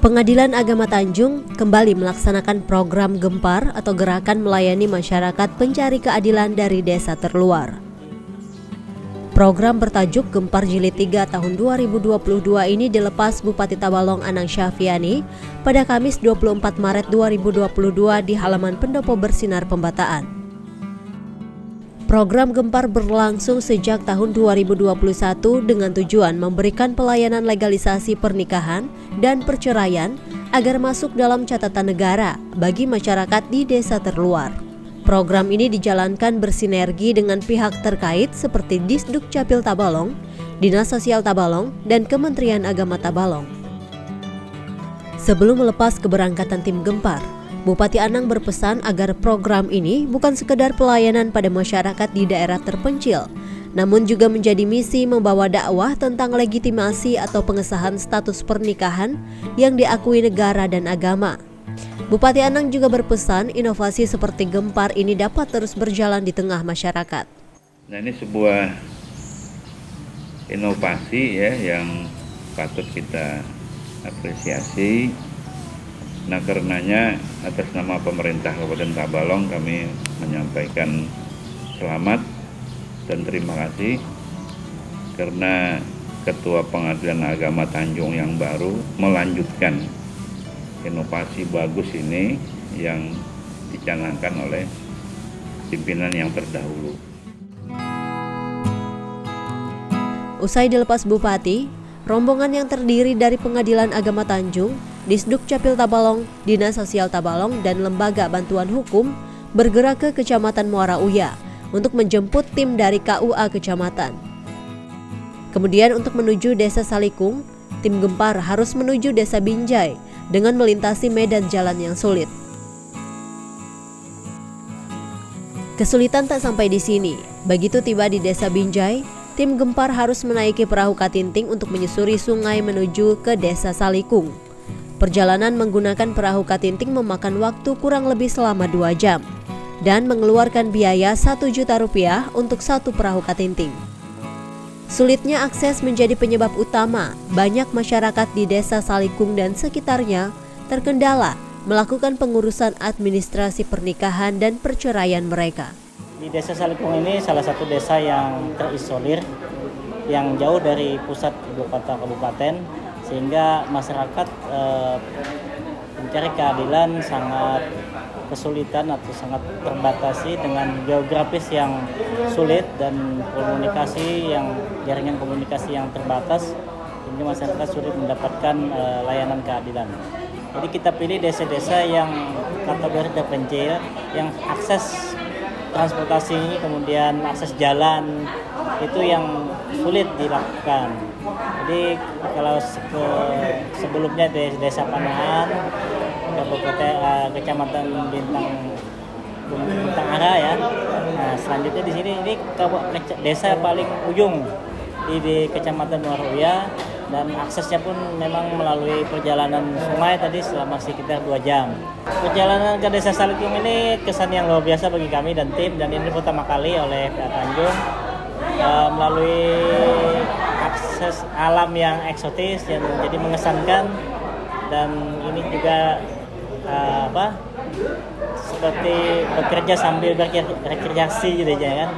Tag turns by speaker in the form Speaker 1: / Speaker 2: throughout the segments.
Speaker 1: Pengadilan Agama Tanjung kembali melaksanakan program Gempar atau Gerakan Melayani Masyarakat Pencari Keadilan dari Desa Terluar. Program bertajuk Gempar Jilid 3 tahun 2022 ini dilepas Bupati Tabalong Anang Syafiani pada Kamis 24 Maret 2022 di halaman Pendopo Bersinar Pembataan. Program Gempar berlangsung sejak tahun 2021 dengan tujuan memberikan pelayanan legalisasi pernikahan dan perceraian agar masuk dalam catatan negara bagi masyarakat di desa terluar. Program ini dijalankan bersinergi dengan pihak terkait seperti Disduk Capil Tabalong, Dinas Sosial Tabalong, dan Kementerian Agama Tabalong. Sebelum melepas keberangkatan tim Gempar, Bupati Anang berpesan agar program ini bukan sekedar pelayanan pada masyarakat di daerah terpencil, namun juga menjadi misi membawa dakwah tentang legitimasi atau pengesahan status pernikahan yang diakui negara dan agama. Bupati Anang juga berpesan inovasi seperti Gempar ini dapat terus berjalan di tengah masyarakat.
Speaker 2: Nah, ini sebuah inovasi ya yang patut kita apresiasi. Nah, karenanya atas nama pemerintah Kabupaten Tabalong kami menyampaikan selamat dan terima kasih karena Ketua Pengadilan Agama Tanjung yang baru melanjutkan inovasi bagus ini yang dicanangkan oleh pimpinan yang terdahulu.
Speaker 1: Usai dilepas Bupati, rombongan yang terdiri dari Pengadilan Agama Tanjung, Disduk Capil Tabalong, Dinas Sosial Tabalong, dan Lembaga Bantuan Hukum bergerak ke Kecamatan Muara Uya untuk menjemput tim dari KUA Kecamatan. Kemudian untuk menuju Desa Salikung, tim Gempar harus menuju Desa Binjai dengan melintasi medan jalan yang sulit. Kesulitan tak sampai di sini. Begitu tiba di Desa Binjai, tim Gempar harus menaiki perahu katinting untuk menyusuri sungai menuju ke Desa Salikung. Perjalanan menggunakan perahu katinting memakan waktu kurang lebih selama 2 jam dan mengeluarkan biaya Rp1 juta untuk satu perahu katinting. Sulitnya akses menjadi penyebab utama banyak masyarakat di Desa Salikung dan sekitarnya terkendala melakukan pengurusan administrasi pernikahan dan perceraian mereka.
Speaker 3: Di Desa Salikung ini salah satu desa yang terisolir, yang jauh dari pusat ibu kota kabupaten, sehingga masyarakat mencari keadilan sangat kesulitan atau sangat terbatasi dengan geografis yang sulit dan jaringan komunikasi yang terbatas, sehingga masyarakat sulit mendapatkan layanan keadilan. Jadi kita pilih desa-desa yang kategori terpencil, yang akses transportasi, kemudian akses jalan itu yang sulit dilakukan. Jadi kalau sebelumnya di Desa Panahan, Kecamatan Bintang Ara ya. Nah, selanjutnya di sini ini desa paling ujung di Kecamatan Muara Uya, dan aksesnya pun memang melalui perjalanan sungai tadi selama sekitar 2 jam. Perjalanan ke Desa Salikung ini kesan yang luar biasa bagi kami dan tim, dan ini pertama kali oleh Tanjung melalui akses alam yang eksotis yang jadi mengesankan, dan ini juga seperti bekerja sambil berrekreasi gitu ya kan.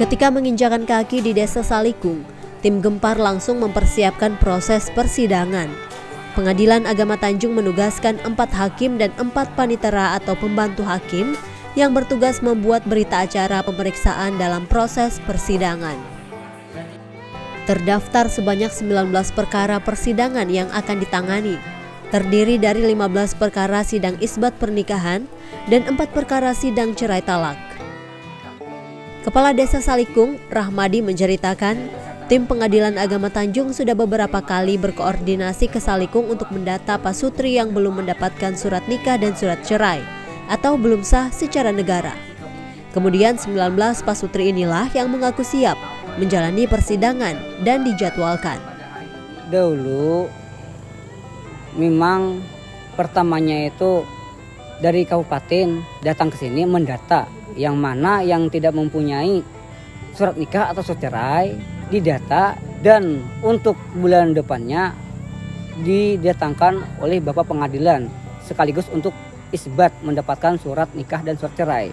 Speaker 1: Ketika menginjakan kaki di Desa Salikung, tim Gempar langsung mempersiapkan proses persidangan. Pengadilan Agama Tanjung menugaskan 4 hakim dan 4 panitera atau pembantu hakim yang bertugas membuat berita acara pemeriksaan dalam proses persidangan. Terdaftar sebanyak 19 perkara persidangan yang akan ditangani, terdiri dari 15 perkara sidang isbat pernikahan dan 4 perkara sidang cerai talak. Kepala Desa Salikung, Rahmadi, menceritakan, tim Pengadilan Agama Tanjung sudah beberapa kali berkoordinasi ke Salikung untuk mendata pasutri yang belum mendapatkan surat nikah dan surat cerai atau belum sah secara negara. Kemudian 19 pasutri inilah yang mengaku siap menjalani persidangan dan dijadwalkan.
Speaker 4: Dahulu memang pertamanya itu dari kabupaten datang ke sini mendata yang mana yang tidak mempunyai surat nikah atau surat cerai didata, dan untuk bulan depannya didatangkan oleh Bapak Pengadilan sekaligus untuk isbat mendapatkan surat nikah dan surat cerai.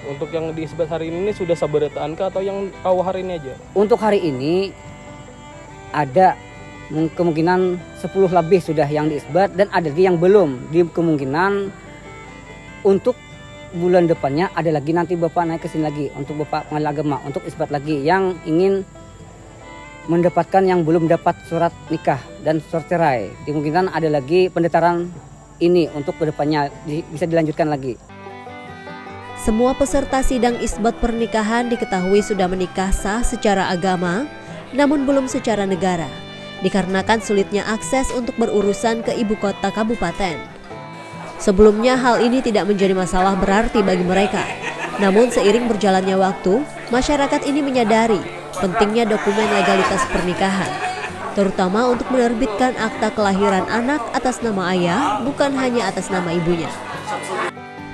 Speaker 5: Untuk yang diisbat hari ini sudah sabarataan kah atau yang KUA hari ini aja?
Speaker 4: Untuk hari ini ada kemungkinan 10 lebih sudah yang diisbat dan ada lagi yang belum. Di kemungkinan untuk bulan depannya ada lagi, nanti Bapak naik ke sini lagi untuk Bapak Pengadilan Agama untuk isbat lagi yang ingin mendapatkan yang belum dapat surat nikah dan surat cerai. Kemungkinan ada lagi pendaftaran ini untuk kedepannya bisa dilanjutkan lagi.
Speaker 1: Semua peserta sidang isbat pernikahan diketahui sudah menikah sah secara agama, namun belum secara negara, dikarenakan sulitnya akses untuk berurusan ke ibu kota kabupaten. Sebelumnya hal ini tidak menjadi masalah berarti bagi mereka. Namun seiring berjalannya waktu, masyarakat ini menyadari pentingnya dokumen legalitas pernikahan, terutama untuk menerbitkan akta kelahiran anak atas nama ayah, bukan hanya atas nama ibunya.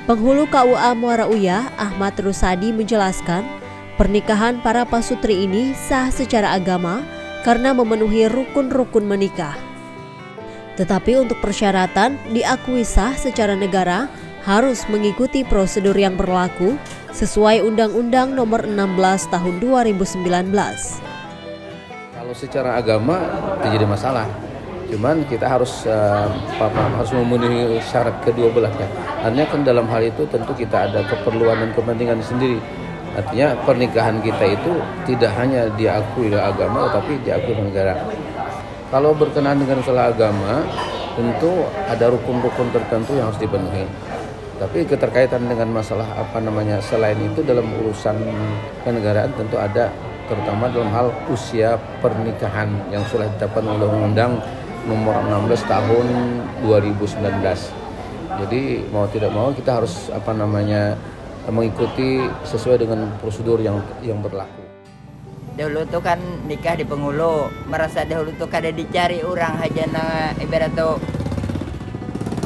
Speaker 1: Penghulu KUA Muara Uyah, Ahmad Rusadi menjelaskan, pernikahan para pasutri ini sah secara agama karena memenuhi rukun-rukun menikah. Tetapi untuk persyaratan diakui sah secara negara harus mengikuti prosedur yang berlaku sesuai Undang-Undang Nomor 16 Tahun 2019.
Speaker 6: Kalau secara agama tidak jadi masalah, cuman kita harus memenuhi syarat kedua belah kan. Artinya kan dalam hal itu tentu kita ada keperluan dan kepentingan sendiri. Artinya pernikahan kita itu tidak hanya diakui oleh agama, tetapi diakui oleh negara. Kalau berkenaan dengan masalah agama, tentu ada rukun-rukun tertentu yang harus dipenuhi. Tapi keterkaitan dengan masalah selain itu dalam urusan kenegaraan tentu ada, terutama dalam hal usia pernikahan yang sudah ditetapkan oleh Undang-Undang Nomor 16 Tahun 2019. Jadi mau tidak mau kita harus mengikuti sesuai dengan prosedur yang berlaku.
Speaker 7: Dahulu tuh kan nikah di Penghulu, merasa dahulu tuh kada dicari orang aja na ibarat tuh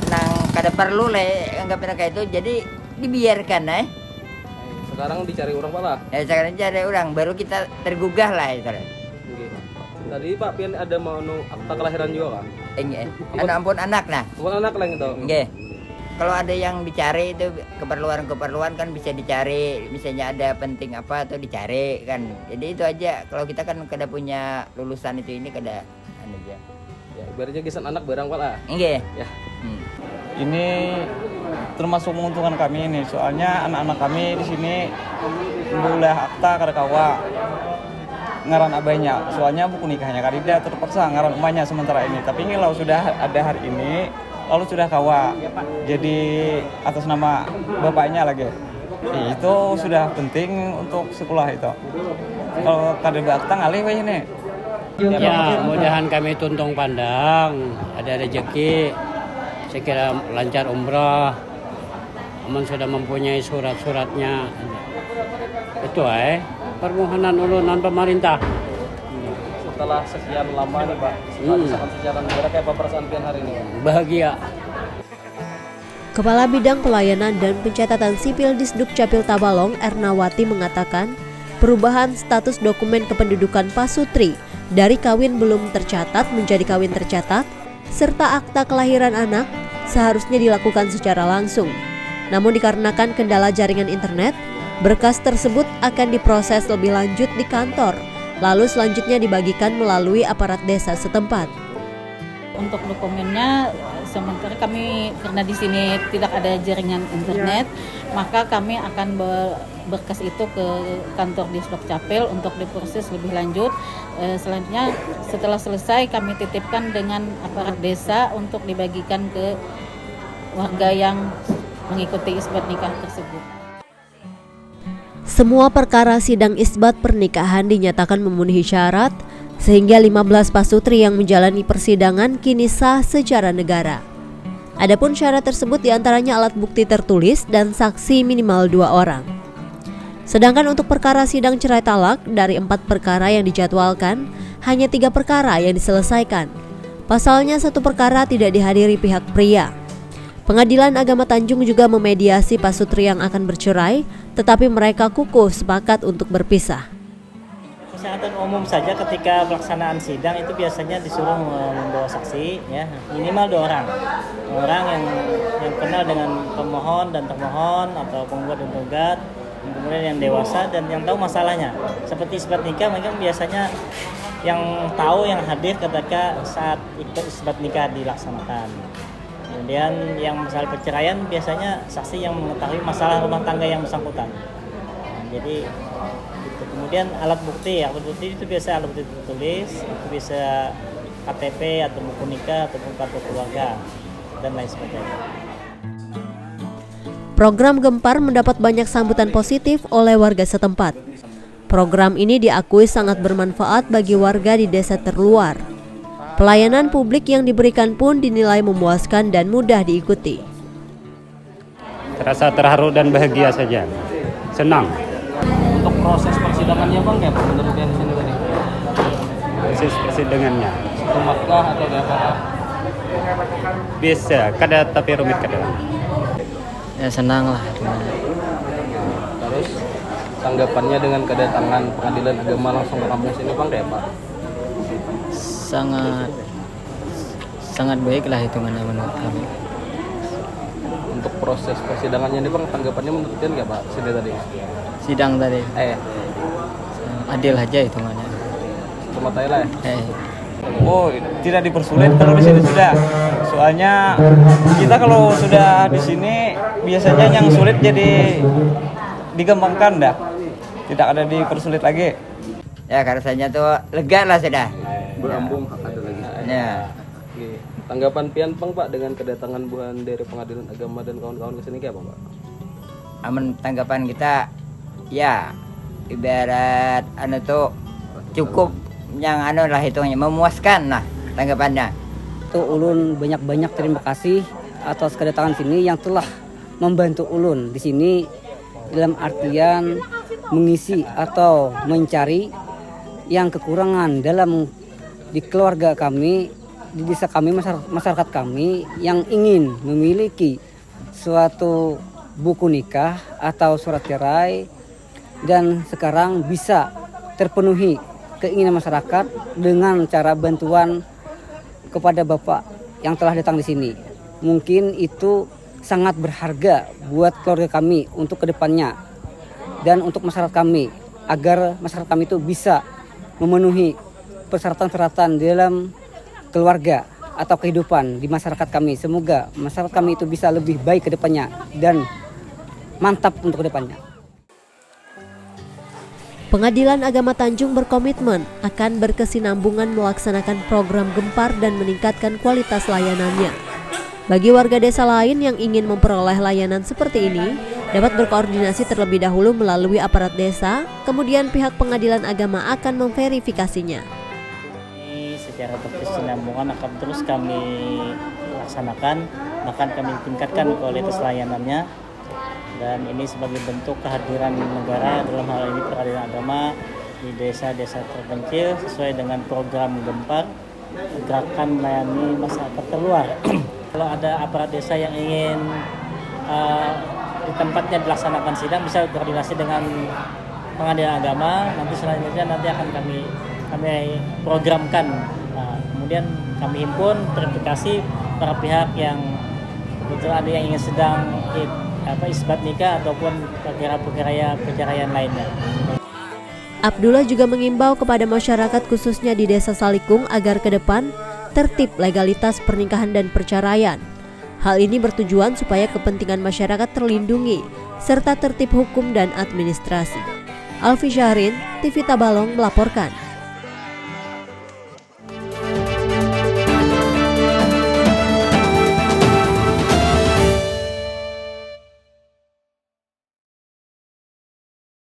Speaker 7: nang kada perlu le anggapnya kayak itu, jadi dibiarkan
Speaker 5: Sekarang dicari orang Pak lah.
Speaker 7: sekarang cari orang baru kita tergugah lah itu.
Speaker 5: Tadi Pak Pian ada mau akta kelahiran juga kan?
Speaker 7: Ampun anak nah.
Speaker 5: Bukan anak lah gitu.
Speaker 7: Nggih. Kalau ada yang dicari itu keperluan kan bisa dicari, misalnya ada penting apa atau dicari kan. Jadi itu aja. Kalau kita kan kada punya lulusan ini kada aja.
Speaker 5: Ya, ibaratnya kisan anak barang Pak lah.
Speaker 7: Nggih.
Speaker 5: Ya.
Speaker 8: Ini termasuk menguntungkan kami ini, soalnya anak-anak kami di sini boleh akta kada kawa ngaran abahnya, soalnya buku nikahnya kadida terpaksa ngaran emaknya sementara ini. Tapi ini kalau sudah ada hari ini, lalu sudah kawa jadi atas nama bapaknya lagi. Itu sudah penting untuk sekolah itu. Kalau kada akta ngalih weh ini.
Speaker 9: Ya, mudahan kami tuntung pandang, ada rezeki. Saya kira lancar umrah, aman sudah mempunyai surat-suratnya. Itu permohonan urunan pemerintah.
Speaker 5: Setelah sekian lama nih Pak, setelah sejarah negara, kayak apa perasaan Pian hari ini?
Speaker 9: Bahagia.
Speaker 1: Kepala Bidang Pelayanan dan Pencatatan Sipil Disduk Capil Tabalong, Ernawati mengatakan, perubahan status dokumen kependudukan pasutri dari kawin belum tercatat menjadi kawin tercatat, serta akta kelahiran anak seharusnya dilakukan secara langsung. Namun dikarenakan kendala jaringan internet, berkas tersebut akan diproses lebih lanjut di kantor, lalu selanjutnya dibagikan melalui aparat desa setempat.
Speaker 10: Untuk dokumennya, sementara kami karena di sini tidak ada jaringan internet, maka kami akan berkas itu ke kantor Disduk Capil untuk diproses lebih lanjut. Selanjutnya setelah selesai kami titipkan dengan aparat desa untuk dibagikan ke warga yang mengikuti isbat nikah tersebut.
Speaker 1: Semua perkara sidang isbat pernikahan dinyatakan memenuhi syarat, sehingga 15 pasutri yang menjalani persidangan kini sah secara negara. Adapun syarat tersebut diantaranya alat bukti tertulis dan saksi minimal 2 orang. Sedangkan untuk perkara sidang cerai talak, dari 4 perkara yang dijadwalkan, hanya 3 perkara yang diselesaikan. Pasalnya 1 perkara tidak dihadiri pihak pria. Pengadilan Agama Tanjung juga memediasi pasutri yang akan bercerai, tetapi mereka kukuh sepakat untuk berpisah.
Speaker 3: Persyaratan umum saja ketika pelaksanaan sidang itu biasanya disuruh membawa saksi, ya minimal 2 orang, yang kenal dengan pemohon dan termohon atau penggugat dan tergugat, kemudian yang dewasa dan yang tahu masalahnya. Seperti isbat nikah, mereka biasanya yang tahu, yang hadir ketika saat isbat nikah dilaksanakan. Kemudian yang masalah perceraian biasanya saksi yang mengetahui masalah rumah tangga yang bersangkutan. Jadi itu. Kemudian alat bukti itu biasa alat bukti tertulis, itu bisa KTP atau buku nikah ataupun kartu keluarga dan lain sebagainya.
Speaker 1: Program Gempar mendapat banyak sambutan positif oleh warga setempat. Program ini diakui sangat bermanfaat bagi warga di desa terluar. Pelayanan publik yang diberikan pun dinilai memuaskan dan mudah diikuti.
Speaker 9: Terasa terharu dan bahagia saja. Senang.
Speaker 5: Untuk proses persidangannya bang kayak apa menurut yang di sini tadi?
Speaker 9: Proses persidangannya
Speaker 5: Rumah kah atau kayak apa?
Speaker 9: bisa, kada tapi rumit kada.
Speaker 11: Ya senang lah.
Speaker 5: Terus tanggapannya dengan kedatangan pengadilan agama langsung ke kampung sini bang kayak apa?
Speaker 11: Sangat baik lah hitungannya menurut kami.
Speaker 5: Untuk proses persidangannya ini bang tanggapannya menurut kalian kayak apa sini tadi?
Speaker 11: Sidang tadi adil aja hitungannya.
Speaker 5: Cuma Thailand ya?
Speaker 8: Oh, tidak dipersulit kalau di sini sudah. Soalnya kita kalau sudah di sini biasanya yang sulit jadi digampangkan dah. Tidak ada dipersulit lagi.
Speaker 7: Ya rasanya tuh lega lah sudah.
Speaker 5: Berambung ada lagi.
Speaker 7: Ya.
Speaker 5: Oke. Tanggapan pian bang pak dengan kedatangan buhan dari pengadilan agama dan kawan-kawan kesini kayak apa pak?
Speaker 7: Aman, tanggapan kita ya ibarat tuh cukup yang lah hitungnya memuaskan lah tanggapannya.
Speaker 4: Tuh ulun banyak-banyak terima kasih atas kedatangan sini yang telah membantu ulun di sini dalam artian mengisi atau mencari yang kekurangan dalam di keluarga kami, di desa kami, masyarakat kami yang ingin memiliki suatu buku nikah atau surat cerai, dan sekarang bisa terpenuhi keinginan masyarakat dengan cara bantuan kepada Bapak yang telah datang di sini. Mungkin itu sangat berharga buat keluarga kami untuk kedepannya dan untuk masyarakat kami, agar masyarakat kami itu bisa memenuhi persyaratan-persyaratan dalam keluarga atau kehidupan di masyarakat kami. Semoga masyarakat kami itu bisa lebih baik kedepannya dan mantap untuk kedepannya.
Speaker 1: Pengadilan Agama Tanjung berkomitmen akan berkesinambungan melaksanakan program Gempar dan meningkatkan kualitas layanannya. Bagi warga desa lain yang ingin memperoleh layanan seperti ini, dapat berkoordinasi terlebih dahulu melalui aparat desa, kemudian pihak pengadilan agama akan memverifikasinya.
Speaker 3: Ini secara berkesinambungan akan terus kami laksanakan, bahkan kami tingkatkan kualitas layanannya. Dan ini sebagai bentuk kehadiran negara dalam hal ini pengadilan agama di desa-desa terpencil sesuai dengan program Gempar, gerakan melayani masyarakat terluar. Kalau ada aparat desa yang ingin di tempatnya dilaksanakan sidang, bisa koordinasi dengan pengadilan agama. Nanti selanjutnya akan kami programkan. Kemudian kami himpun verifikasi para pihak yang kebetulan ada yang ingin sedang isbat nikah ataupun perceraian lainnya.
Speaker 1: Abdullah juga mengimbau kepada masyarakat khususnya di Desa Salikung agar ke depan tertib legalitas pernikahan dan perceraian. Hal ini bertujuan supaya kepentingan masyarakat terlindungi serta tertib hukum dan administrasi. Alfi Syahrin, TV Tabalong melaporkan.